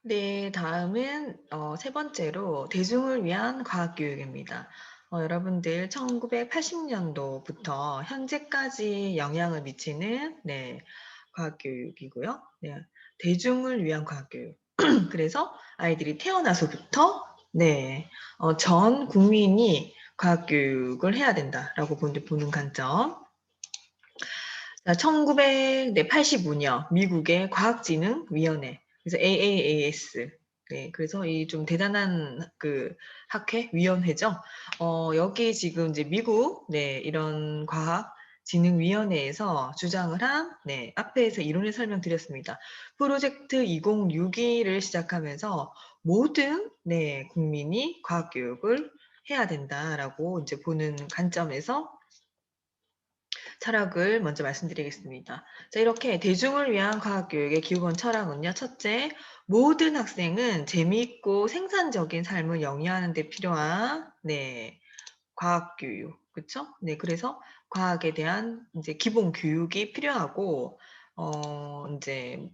네, 다음은 세 번째로 대중을 위한 과학교육입니다. 여러분들 1980년도부터 현재까지 영향을 미치는 과학교육이고요. 네, 대중을 위한 과학교육. 그래서 아이들이 태어나서부터 전 국민이 과학교육을 해야 된다라고 보는 관점. 자, 1985년 미국의 과학진흥위원회, 그래서 AAAS. 네, 그래서 이 좀 대단한 그 학회 위원회죠. 여기 지금 이제 미국 이런 과학진흥위원회에서 주장을 한 앞에서 이론을 설명드렸습니다. 프로젝트 2062를 시작하면서 모든 국민이 과학교육을 해야 된다라고 이제 보는 관점에서 철학을 먼저 말씀드리겠습니다. 자, 이렇게 대중을 위한 과학교육의 기본 철학은요. 첫째, 모든 학생은 재미있고 생산적인 삶을 영위하는 데 필요한 과학교육. 그쵸? 네, 그래서 과학에 대한 이제 기본 교육이 필요하고, 이제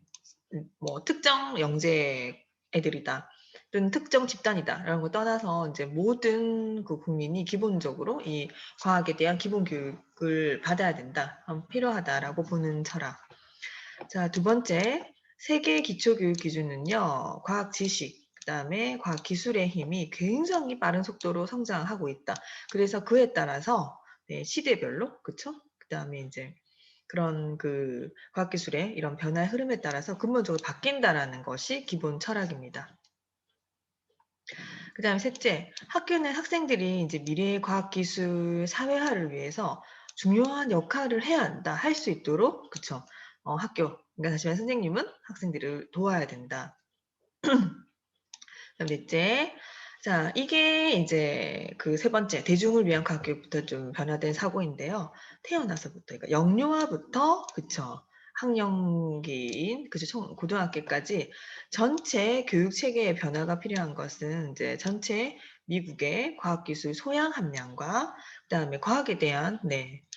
뭐 특정 영재 애들이다. 또는 특정 집단이다. 라는 거 떠나서 이제 모든 그 국민이 기본적으로 이 과학에 대한 기본 교육을 받아야 된다. 필요하다라고 보는 철학. 자, 두 번째, 세계 기초교육 기준은요. 과학 지식, 그다음에 과학 기술의 힘이 굉장히 빠른 속도로 성장하고 있다. 그래서 그에 따라서 시대별로, 그쵸? 그다음에 이제 그런 그 과학기술의 이런 변화의 흐름에 따라서 근본적으로 바뀐다라는 것이 기본 철학입니다. 그다음에 셋째, 학교는 학생들이 이제 미래의 과학기술 사회화를 위해서 중요한 역할을 해야 한다, 할 수 있도록, 그쵸? 학교, 그러니까 다시 말해 선생님은 학생들을 도와야 된다. 그다음 넷째, 자, 이게 이제 그 세 번째, 대중을 위한 과학교육부터 좀 변화된 사고인데요. 태어나서부터, 그러니까 영유아부터, 그쵸, 학령기인, 그쵸, 고등학교까지 전체 교육 체계의 변화가 필요한 것은 이제 전체 미국의 과학기술 소양 함량과 그다음에 과학에 대한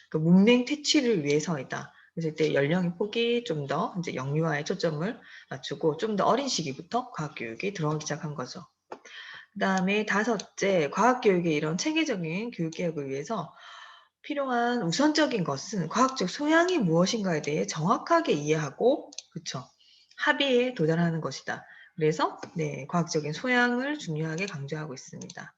그 문맹 퇴치를 위해서이다. 그래서 이때 연령의 폭이 좀 더 이제 영유아에 초점을 맞추고 좀 더 어린 시기부터 과학교육이 들어가기 시작한 거죠. 그다음에 다섯째, 과학교육의 이런 체계적인 교육개혁을 위해서 필요한 우선적인 것은 과학적 소양이 무엇인가에 대해 정확하게 이해하고, 그쵸, 합의에 도달하는 것이다. 그래서 과학적인 소양을 중요하게 강조하고 있습니다.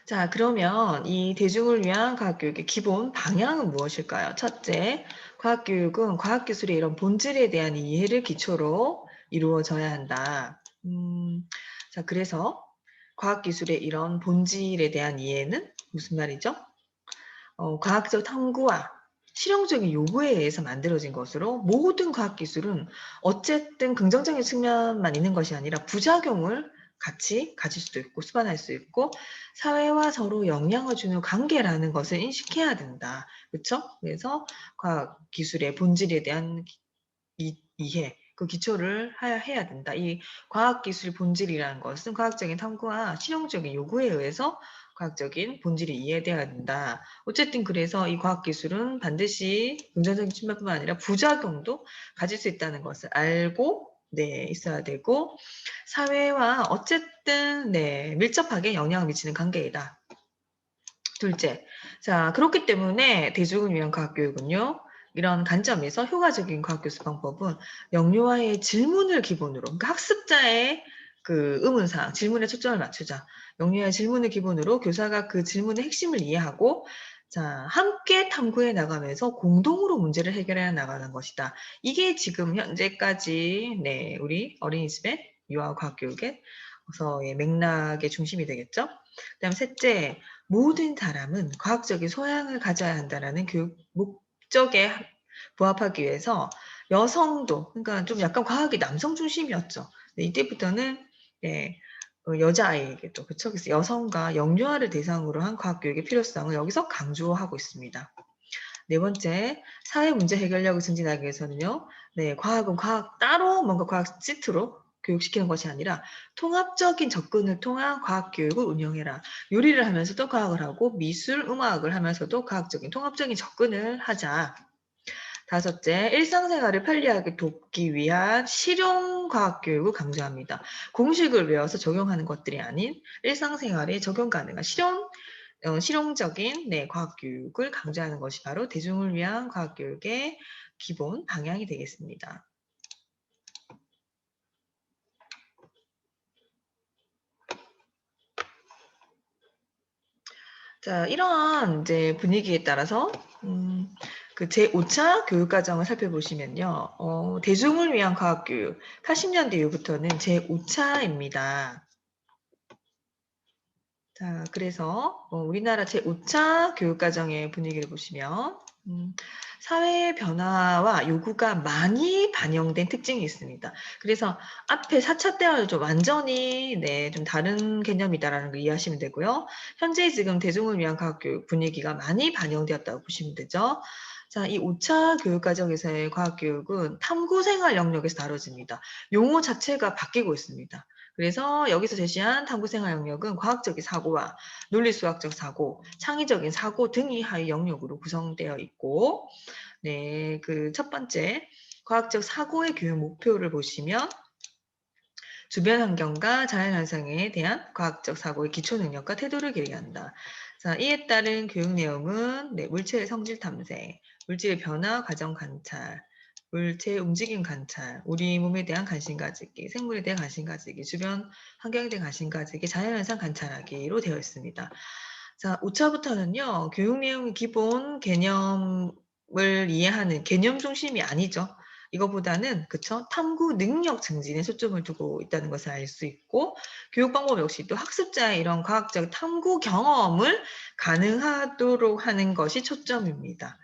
자, 그러면 이 대중을 위한 과학교육의 기본 방향은 무엇일까요? 첫째, 과학교육은 과학기술의 이런 본질에 대한 이해를 기초로 이루어져야 한다. 자, 그래서 과학기술의 이런 본질에 대한 이해는 무슨 말이죠? 과학적 탐구와 실용적인 요구에 의해서 만들어진 것으로 모든 과학기술은 어쨌든 긍정적인 측면만 있는 것이 아니라 부작용을 같이 가질 수도 있고 수반할 수 있고 사회와 서로 영향을 주는 관계라는 것을 인식해야 된다. 그렇죠? 그래서 과학기술의 본질에 대한 이해, 그 기초를 해야 된다. 이 과학기술 본질이라는 것은 과학적인 탐구와 실용적인 요구에 의해서 과학적인 본질이 이해돼야 된다. 어쨌든 그래서 이 과학기술은 반드시 긍정적인 측면뿐만 아니라 부작용도 가질 수 있다는 것을 알고 있어야 되고 사회와 어쨌든 밀접하게 영향을 미치는 관계이다. 둘째, 자, 그렇기 때문에 대중을 위한 과학교육은요, 이런 관점에서 효과적인 과학교수 방법은 영유아의 질문을 기본으로, 그러니까 학습자의 그 의문사항, 질문에 초점을 맞추자. 영유아의 질문을 기본으로 교사가 그 질문의 핵심을 이해하고, 자, 함께 탐구해 나가면서 공동으로 문제를 해결해 나가는 것이다. 이게 지금 현재까지, 우리 어린이집의 유아 과학교육의 맥락의 중심이 되겠죠? 그 다음 셋째, 모든 사람은 과학적인 소양을 가져야 한다는 교육 목적에 부합하기 위해서 여성도, 그러니까 좀 약간 과학이 남성 중심이었죠. 이때부터는 여자아이에게도, 그쵸? 그래서 여성과 영유아를 대상으로 한 과학교육의 필요성을 여기서 강조하고 있습니다. 네 번째, 사회 문제 해결력을 증진하기 위해서는요, 과학은 과학 따로 뭔가 과학 시트로 교육시키는 것이 아니라 통합적인 접근을 통한 과학교육을 운영해라. 요리를 하면서도 과학을 하고 미술, 음악을 하면서도 과학적인 통합적인 접근을 하자. 5째, 일상생활을 편리하게 돕기 위한 실용 과학 교육을 강조합니다. 공식을 외워서 적용하는 것들이 아닌 일상생활에 적용 가능한 실용적인 과학 교육을 강조하는 것이 바로 대중을 위한 과학 교육의 기본 방향이 되겠습니다. 자, 이러한 이제 분위기에 따라서 그 제5차 교육과정을 살펴보시면요. 대중을 위한 과학교육 80년대 이후부터는 제5차입니다. 자, 그래서 우리나라 제5차 교육과정의 분위기를 보시면 사회의 변화와 요구가 많이 반영된 특징이 있습니다. 그래서 앞에 4차 때와는 좀 완전히 좀 다른 개념이다라는 걸 이해하시면 되고요. 현재 지금 대중을 위한 과학교육 분위기가 많이 반영되었다고 보시면 되죠. 자, 이 5차 교육과정에서의 과학교육은 탐구생활 영역에서 다뤄집니다. 용어 자체가 바뀌고 있습니다. 그래서 여기서 제시한 탐구생활 영역은 과학적인 사고와 논리수학적 사고, 창의적인 사고 등이 하위 영역으로 구성되어 있고, 그 첫 번째 과학적 사고의 교육 목표를 보시면 주변 환경과 자연현상에 대한 과학적 사고의 기초 능력과 태도를 기르한다. 자, 이에 따른 교육 내용은 물체의 성질 탐색, 물질의 변화 과정 관찰, 물체의 움직임 관찰, 우리 몸에 대한 관심 가지기, 생물에 대한 관심 가지기, 주변 환경에 대한 관심 가지기, 자연현상 관찰하기로 되어 있습니다. 자, 5차부터는요, 교육 내용의 기본 개념을 이해하는 개념 중심이 아니죠. 이거보다는 탐구 능력 증진에 초점을 두고 있다는 것을 알 수 있고, 교육 방법 역시 또 학습자의 이런 과학적 탐구 경험을 가능하도록 하는 것이 초점입니다.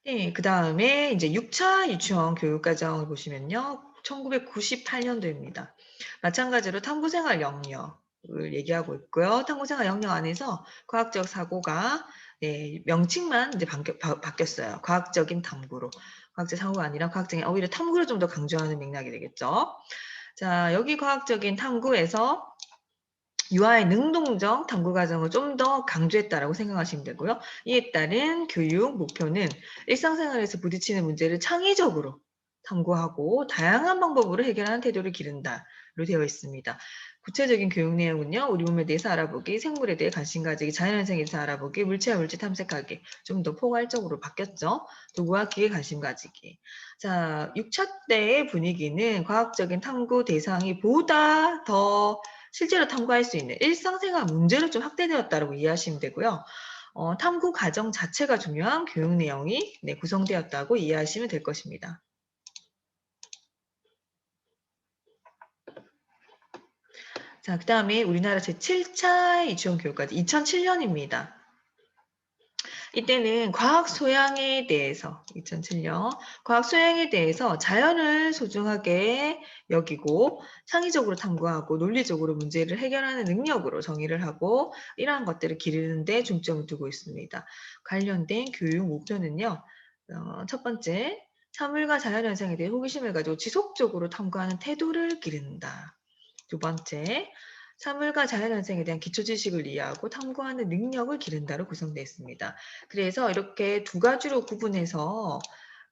네, 그 다음에 이제 6차 유치원 교육과정을 보시면요. 1998년도입니다. 마찬가지로 탐구생활 영역을 얘기하고 있고요. 탐구생활 영역 안에서 과학적 사고가 명칭만 이제 바뀌었어요. 과학적인 탐구로. 과학적 사고가 아니라 과학적인 오히려 탐구를 좀 더 강조하는 맥락이 되겠죠. 자, 여기 과학적인 탐구에서 유아의 능동적 탐구 과정을 좀 더 강조했다라고 생각하시면 되고요. 이에 따른 교육 목표는 일상생활에서 부딪히는 문제를 창의적으로 탐구하고 다양한 방법으로 해결하는 태도를 기른다로 되어 있습니다. 구체적인 교육 내용은요. 우리 몸에 대해서 알아보기, 생물에 대해 관심 가지기, 자연현상에 대해서 알아보기, 물체와 물질 탐색하기 좀 더 포괄적으로 바뀌었죠. 도구와 기계 관심 가지기. 자, 6차 때의 분위기는 과학적인 탐구 대상이 보다 더 실제로 탐구할 수 있는 일상생활 문제로 좀 확대되었다고 이해하시면 되고요. 탐구 과정 자체가 중요한 교육 내용이 구성되었다고 이해하시면 될 것입니다. 자, 그 다음에 우리나라 제7차 유치원 교육까지 2007년입니다. 이때는 과학 소양에 대해서 2007년 과학 소양에 대해서 자연을 소중하게 여기고 창의적으로 탐구하고 논리적으로 문제를 해결하는 능력으로 정의를 하고 이러한 것들을 기르는 데 중점을 두고 있습니다. 관련된 교육 목표는요. 첫 번째, 사물과 자연현상에 대해 호기심을 가지고 지속적으로 탐구하는 태도를 기른다. 두 번째, 사물과 자연현상에 대한 기초 지식을 이해하고 탐구하는 능력을 기른다로 구성되어 있습니다. 그래서 이렇게 두 가지로 구분해서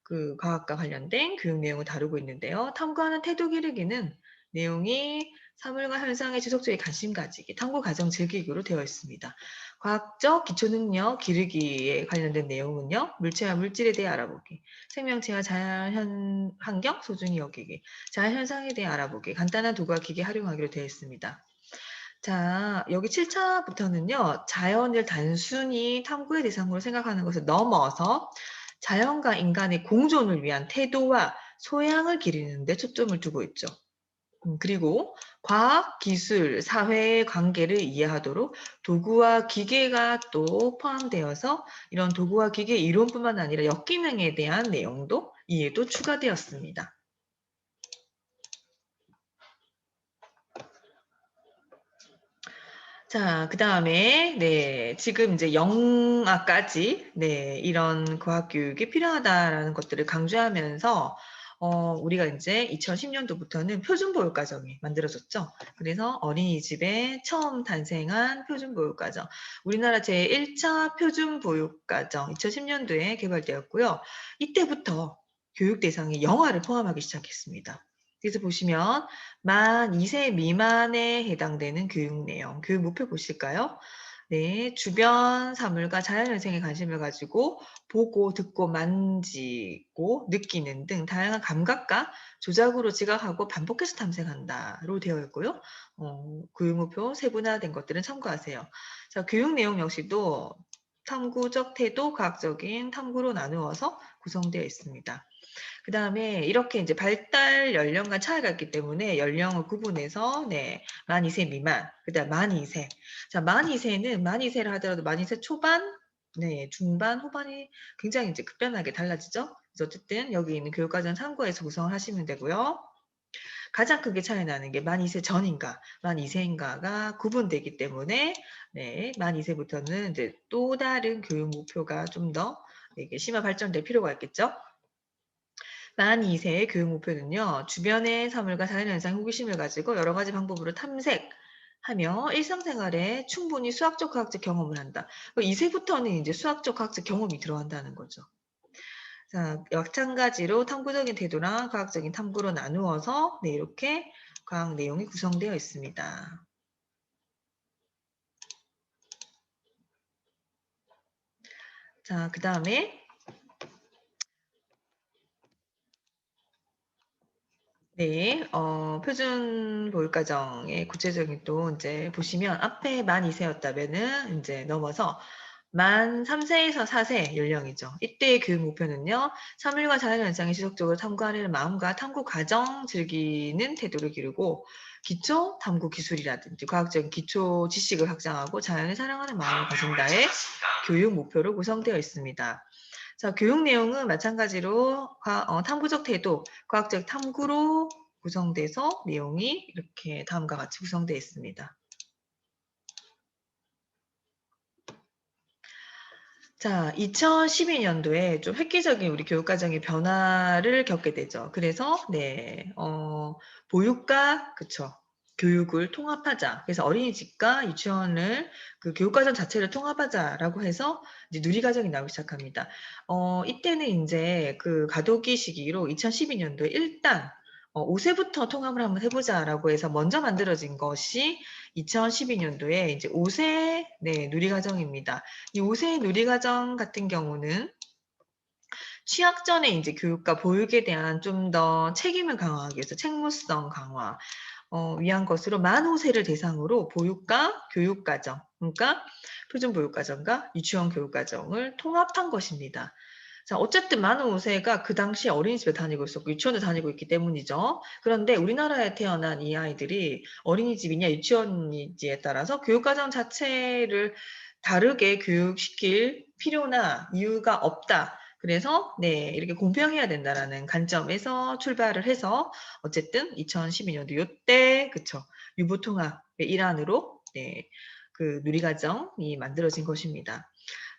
그 과학과 관련된 교육 내용을 다루고 있는데요. 탐구하는 태도 기르기는 내용이 사물과 현상에 지속적인 관심 가지기, 탐구 과정 즐기기로 되어 있습니다. 과학적 기초 능력 기르기에 관련된 내용은요. 물체와 물질에 대해 알아보기, 생명체와 자연 환경 소중히 여기기, 자연 현상에 대해 알아보기, 간단한 도구와 기계 활용하기로 되어 있습니다. 자, 여기 7차부터는요. 자연을 단순히 탐구의 대상으로 생각하는 것을 넘어서 자연과 인간의 공존을 위한 태도와 소양을 기르는 데 초점을 두고 있죠. 그리고 과학, 기술, 사회의 관계를 이해하도록 도구와 기계가 또 포함되어서 이런 도구와 기계 이론뿐만 아니라 역기능에 대한 내용도 이해도 추가되었습니다. 자, 그다음에 지금 이제 영아까지 이런 과학 교육이 필요하다라는 것들을 강조하면서 우리가 이제 2010년도부터는 표준보육과정이 만들어졌죠. 그래서 어린이집에 처음 탄생한 표준보육과정. 우리나라 제1차 표준보육과정 2010년도에 개발되었고요. 이때부터 교육 대상에 영아를 포함하기 시작했습니다. 그래서 보시면 만 2세 미만에 해당되는 교육 내용, 교육 목표 보실까요? 네, 주변 사물과 자연현상에 관심을 가지고 보고, 듣고, 만지고, 느끼는 등 다양한 감각과 조작으로 지각하고 반복해서 탐색한다로 되어 있고요. 교육 목표 세분화된 것들은 참고하세요. 자, 교육 내용 역시도 탐구적 태도, 과학적인 탐구로 나누어서 구성되어 있습니다. 그 다음에 이렇게 이제 발달 연령과 차이가 있기 때문에 연령을 구분해서, 네, 만 2세 미만, 그 다음 만 2세. 자, 만 2세는 만 2세를 하더라도 만 2세 초반, 네, 중반, 후반이 굉장히 이제 급변하게 달라지죠. 그래서 어쨌든 여기 있는 교육과정 참고해서 구성을 하시면 되고요. 가장 크게 차이 나는 게 만 2세 전인가, 만 2세인가가 구분되기 때문에, 네, 만 2세부터는 이제 또 다른 교육 목표가 좀 더 이게 심화 발전될 필요가 있겠죠. 만 2세의 교육 목표는요. 주변의 사물과 자연현상 호기심을 가지고 여러 가지 방법으로 탐색하며 일상생활에 충분히 수학적, 과학적 경험을 한다. 2세부터는 이제 수학적, 과학적 경험이 들어간다는 거죠. 자, 마찬가지로 탐구적인 태도랑 과학적인 탐구로 나누어서 네, 이렇게 과학 내용이 구성되어 있습니다. 자, 그 다음에 네, 표준 보육과정의 구체적인 또 이제 보시면 앞에 만 2세였다면은 이제 넘어서 만 3세에서 4세 연령이죠. 이때의 교육 목표는요, 사물과 자연현상을 지속적으로 탐구하려는 마음과 탐구 과정 즐기는 태도를 기르고 기초 탐구 기술이라든지 과학적인 기초 지식을 확장하고 자연을 사랑하는 마음을 가진다의 교육 목표로 구성되어 있습니다. 자, 교육 내용은 마찬가지로 탐구적 태도, 과학적 탐구로 구성돼서 내용이 이렇게 다음과 같이 구성되어 있습니다. 자, 2012년도에 좀 획기적인 우리 교육과정의 변화를 겪게 되죠. 그래서, 네, 보육과, 그쵸. 교육을 통합하자. 그래서 어린이집과 유치원을 그 교육과정 자체를 통합하자라고 해서 이제 누리과정이 나오기 시작합니다. 이때는 이제 그 가도기 시기로 2012년도에 일단 5세부터 통합을 한번 해보자라고 해서 먼저 만들어진 것이 2012년도에 이제 5세 네, 누리과정입니다. 이 5세 누리과정 같은 경우는 취학 전에 이제 교육과 보육에 대한 좀 더 책임을 강화하기 위해서 책무성 강화 위한 것으로 만 5세를 대상으로 보육과 교육과정, 그러니까 표준보육과정과 유치원 교육과정을 통합한 것입니다. 자, 어쨌든 만 5세가 그 당시에 어린이집에 다니고 있었고 유치원에 다니고 있기 때문이죠. 그런데 우리나라에 태어난 이 아이들이 어린이집이냐 유치원이지에 따라서 교육과정 자체를 다르게 교육시킬 필요나 이유가 없다. 그래서 네, 이렇게 공평해야 된다라는 관점에서 출발을 해서 어쨌든 2012년도 요때 그쵸 유보통합의 일환으로 네, 그 누리과정이 만들어진 것입니다.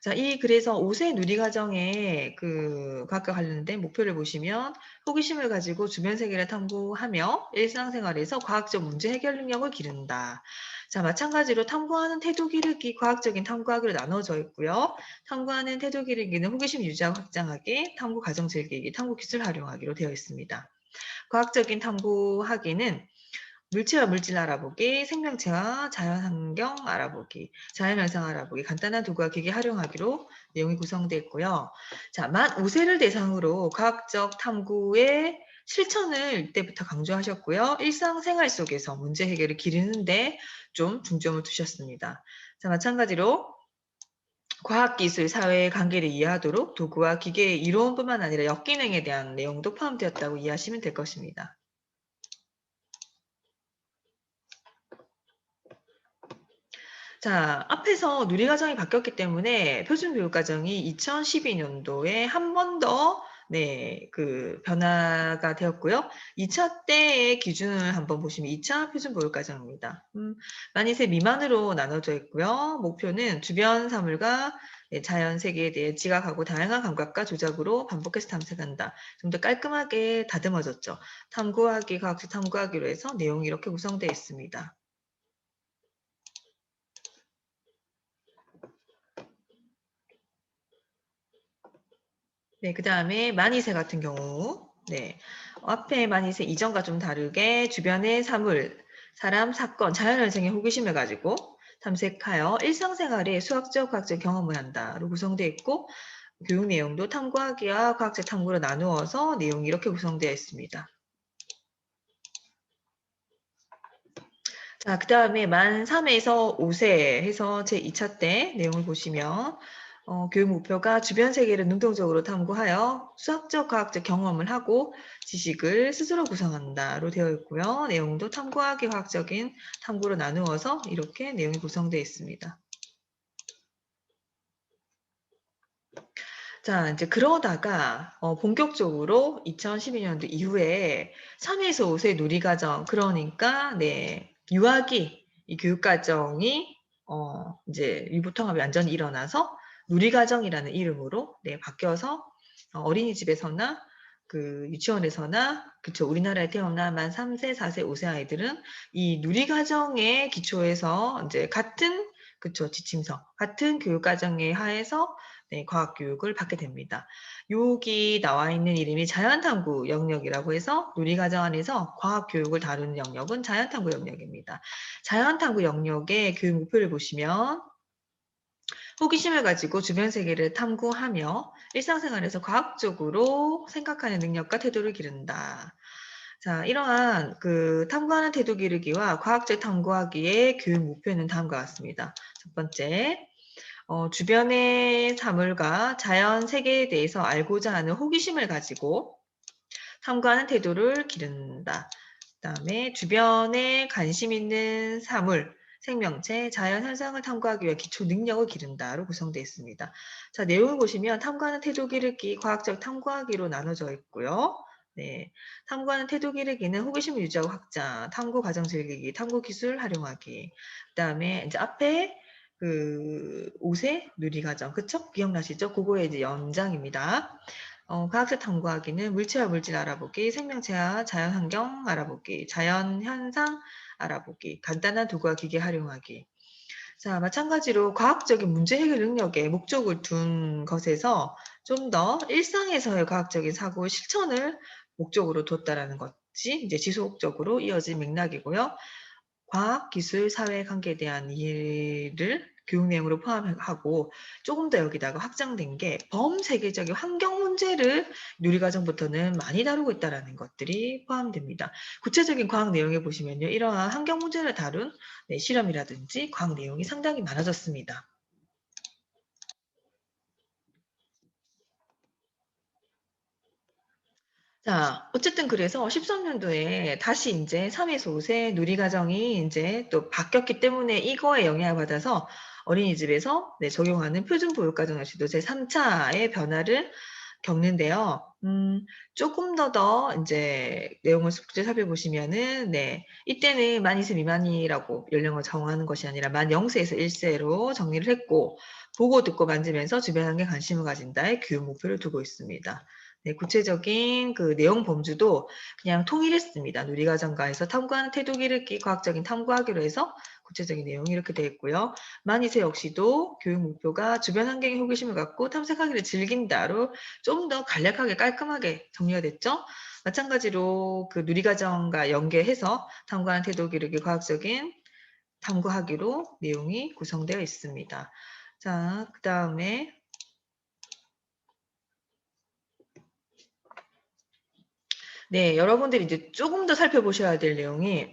자, 그래서 5세 누리과정의 그 과학과 관련된 목표를 보시면 호기심을 가지고 주변 세계를 탐구하며 일상생활에서 과학적 문제 해결 능력을 기른다. 자, 마찬가지로 탐구하는 태도 기르기, 과학적인 탐구하기로 나눠져 있고요. 탐구하는 태도 기르기는 호기심 유지하고 확장하기, 탐구 과정 즐기기, 탐구 기술 활용하기로 되어 있습니다. 과학적인 탐구하기는 물체와 물질 알아보기, 생명체와 자연환경 알아보기, 자연현상 알아보기, 간단한 도구와 기기 활용하기로 내용이 구성되어 있고요. 자, 만 5세를 대상으로 과학적 탐구의 실천을 이때부터 강조하셨고요. 일상생활 속에서 문제 해결을 기르는데 좀 중점을 두셨습니다. 자, 마찬가지로 과학기술, 사회의 관계를 이해하도록 도구와 기계의 이론뿐만 아니라 역기능에 대한 내용도 포함되었다고 이해하시면 될 것입니다. 자, 앞에서 누리과정이 바뀌었기 때문에 표준교육과정이 2012년도에 한 번 더 네, 그 변화가 되었고요. 2차 때의 기준을 한번 보시면 2차 표준보육과정입니다. 많이 세 미만으로 나눠져 있고요. 목표는 주변 사물과 네, 자연 세계에 대해 지각하고 다양한 감각과 조작으로 반복해서 탐색한다. 좀 더 깔끔하게 다듬어졌죠. 탐구하기, 과학적 탐구하기로 해서 내용이 이렇게 구성되어 있습니다. 네, 그 다음에 만이세 같은 경우, 네, 앞에 만이세 이전과 좀 다르게 주변의 사물, 사람, 사건, 자연현상의 호기심을 가지고 탐색하여 일상생활에 수학적, 과학적 경험을 한다로 구성되어 있고, 교육 내용도 탐구하기와 과학적 탐구로 나누어서 내용이 이렇게 구성되어 있습니다. 자, 그 다음에 만 3에서 5세 해서 제2차 때 내용을 보시면 교육 목표가 주변 세계를 능동적으로 탐구하여 수학적, 과학적 경험을 하고 지식을 스스로 구성한다로 되어 있고요. 내용도 탐구하기 과학적인 탐구로 나누어서 이렇게 내용이 구성되어 있습니다. 자, 이제 그러다가 본격적으로 2012년도 이후에 3에서 5세 누리과정, 그러니까 네, 유아기 이 교육과정이 이제 유보통합이 완전히 일어나서 누리과정이라는 이름으로 네, 바뀌어서 어린이집에서나 그 유치원에서나 그쵸 우리나라에 태어난 만 3세, 4세, 5세 아이들은 이 누리과정의 기초에서 이제 같은 그쵸 지침서 같은 교육과정에 하에서 네, 과학 교육을 받게 됩니다. 여기 나와 있는 이름이 자연탐구 영역이라고 해서 누리과정 안에서 과학 교육을 다루는 영역은 자연탐구 영역입니다. 자연탐구 영역의 교육 목표를 보시면 호기심을 가지고 주변 세계를 탐구하며 일상생활에서 과학적으로 생각하는 능력과 태도를 기른다. 자, 이러한 그 탐구하는 태도 기르기와 과학적 탐구하기의 교육 목표는 다음과 같습니다. 첫 번째, 주변의 사물과 자연 세계에 대해서 알고자 하는 호기심을 가지고 탐구하는 태도를 기른다. 그다음에 주변에 관심 있는 사물, 생명체, 자연 현상을 탐구하기 위해 기초 능력을 기른다로 구성되어 있습니다. 자, 내용을 보시면 탐구하는 태도 기르기, 과학적 탐구하기로 나눠져 있고요. 네, 탐구하는 태도 기르기는 호기심을 유지하고 확장, 탐구 과정 즐기기, 탐구 기술 활용하기. 그다음에 이제 앞에 그 5세 누리과정, 그쵸? 기억나시죠? 그거의 이제 연장입니다. 과학적 탐구하기는 물체와 물질 알아보기, 생명체와 자연환경 알아보기, 자연현상 알아보기, 간단한 도구와 기계 활용하기. 자, 마찬가지로 과학적인 문제 해결 능력에 목적을 둔 것에서 좀 더 일상에서의 과학적인 사고 실천을 목적으로 뒀다라는 것이 이제 지속적으로 이어진 맥락이고요. 과학, 기술, 사회 관계에 대한 이해를 교육 내용으로 포함하고 조금 더 여기다가 확장된 게 범세계적인 환경 문제를 누리과정부터는 많이 다루고 있다는 것들이 포함됩니다. 구체적인 과학 내용에 보시면요. 이러한 환경 문제를 다룬 네, 실험이라든지 과학 내용이 상당히 많아졌습니다. 자, 어쨌든 그래서 13년도에 다시 인제 3에서 5세 누리과정이 인제 또 바뀌었기 때문에 이거에 영향을 받아서 어린이집에서 네 적용하는 표준보육과정의 시도 제3 차의 변화를 겪는데요. 쪼끔 더 인제 내용을 숙제 살펴보시면은 네 이때는 만 2세 미만이라고 연령을 정하는 것이 아니라 만 0 세에서 1 세로 정리를 했고 보고 듣고 만지면서 주변 환경에 관심을 가진다의 교육 목표를 두고 있습니다. 네, 구체적인 그 내용 범주도 그냥 통일했습니다. 누리과정과에서 탐구하는 태도 기르기 과학적인 탐구하기로 해서 구체적인 내용이 이렇게 되어 있고요. 만이세 역시도 교육 목표가 주변 환경에 호기심을 갖고 탐색하기를 즐긴다로 좀 더 간략하게 깔끔하게 정리가 됐죠. 마찬가지로 그 누리과정과 연계해서 탐구하는 태도 기르기 과학적인 탐구하기로 내용이 구성되어 있습니다. 자, 그 다음에 네, 여러분들이 이제 조금 더 살펴보셔야 될 내용이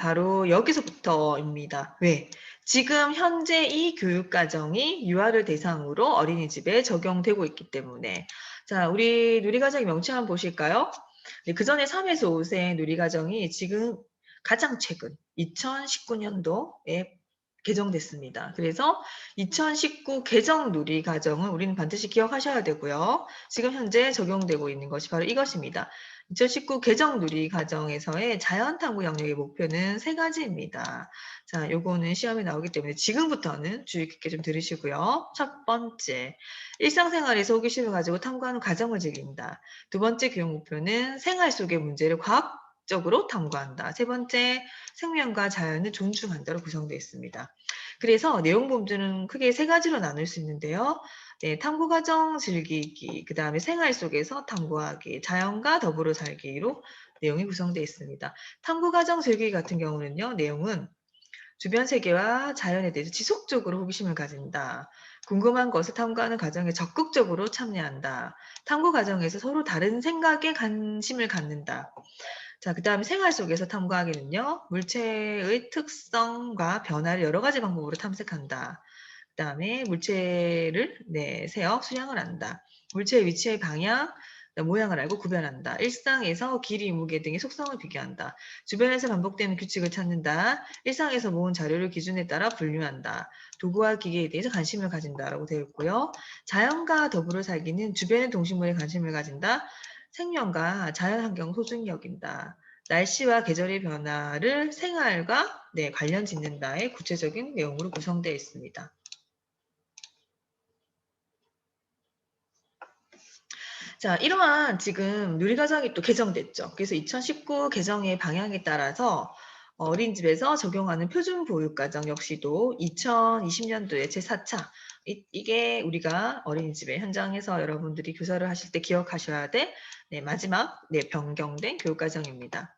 바로 여기서부터입니다. 왜? 지금 현재 이 교육과정이 유아를 대상으로 어린이집에 적용되고 있기 때문에. 자, 우리 누리과정의 명칭 한번 보실까요? 네, 그 전에 3에서 5세 누리과정이 지금 가장 최근 2019년도에 개정됐습니다. 그래서 2019 개정 누리과정은 우리는 반드시 기억하셔야 되고요. 지금 현재 적용되고 있는 것이 바로 이것입니다. 2019 개정 누리과정에서의 자연탐구 영역의 목표는 세 가지입니다. 자, 요거는 시험에 나오기 때문에 지금부터는 주의 깊게 좀 들으시고요. 첫 번째, 일상생활에서 호기심을 가지고 탐구하는 과정을 즐긴다. 두 번째 교육 목표는 생활 속의 문제를 과학적으로 탐구한다. 세 번째, 생명과 자연을 존중한다로 구성되어 있습니다. 그래서 내용 범주는 크게 세 가지로 나눌 수 있는데요. 네, 탐구 과정 즐기기, 그 다음에 생활 속에서 탐구하기, 자연과 더불어 살기로 내용이 구성되어 있습니다. 탐구 과정 즐기기 같은 경우는요, 내용은 주변 세계와 자연에 대해서 지속적으로 호기심을 가진다. 궁금한 것을 탐구하는 과정에 적극적으로 참여한다. 탐구 과정에서 서로 다른 생각에 관심을 갖는다. 자, 그 다음에 생활 속에서 탐구하기는요, 물체의 특성과 변화를 여러 가지 방법으로 탐색한다. 그 다음에 물체를 세어 수량을 한다. 물체의 위치의 방향, 모양을 알고 구별한다. 일상에서 길이, 무게 등의 속성을 비교한다. 주변에서 반복되는 규칙을 찾는다. 일상에서 모은 자료를 기준에 따라 분류한다. 도구와 기계에 대해서 관심을 가진다라고 되어 있고요. 자연과 더불어 살기는 주변의 동식물에 관심을 가진다. 생명과 자연환경 소중히 여긴다. 날씨와 계절의 변화를 생활과 관련 짓는다의 구체적인 내용으로 구성되어 있습니다. 자, 이러한 지금 누리과정이 또 개정됐죠. 그래서 2019 개정의 방향에 따라서 어린이집에서 적용하는 표준보육과정 역시도 2020년도에 제4차 이게 우리가 어린이집의 현장에서 여러분들이 교사를 하실 때 기억하셔야 될 마지막 변경된 교육과정입니다.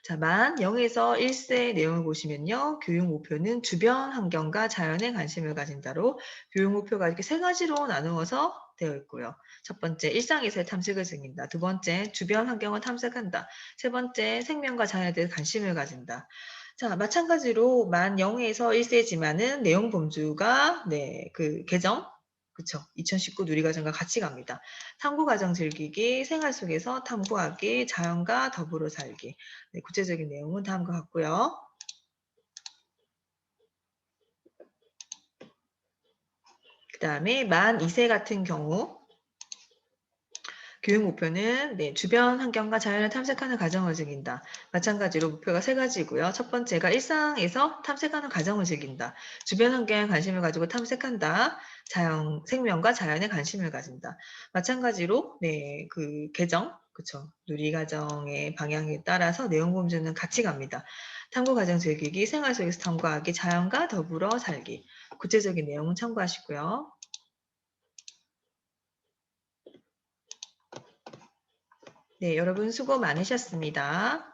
자, 만 0에서 1세 내용을 보시면요. 교육 목표는 주변 환경과 자연에 관심을 가진다로 교육 목표가 이렇게 세 가지로 나누어서 되어 있고요. 첫 번째, 일상에서의 탐색을 즐긴다. 두 번째, 주변 환경을 탐색한다. 세 번째, 생명과 자연에 대해 관심을 가진다. 자, 마찬가지로 만 0에서 1세지만은 내용 범주가 그 개정 그쵸. 2019 누리과정과 같이 갑니다. 탐구과정 즐기기, 생활 속에서 탐구하기, 자연과 더불어 살기. 구체적인 내용은 다음과 같고요. 그 다음에 만 2세 같은 경우 교육 목표는 주변 환경과 자연을 탐색하는 과정을 즐긴다. 마찬가지로 목표가 세 가지고요. 첫 번째가 일상에서 탐색하는 과정을 즐긴다. 주변 환경에 관심을 가지고 탐색한다. 자연, 생명과 자연에 관심을 가진다. 마찬가지로 그 개정, 그쵸. 누리과정의 방향에 따라서 내용 범주는 같이 갑니다. 탐구 과정 즐기기, 생활 속에서 탐구하기, 자연과 더불어 살기. 구체적인 내용은 참고하시고요. 네, 여러분 수고 많으셨습니다.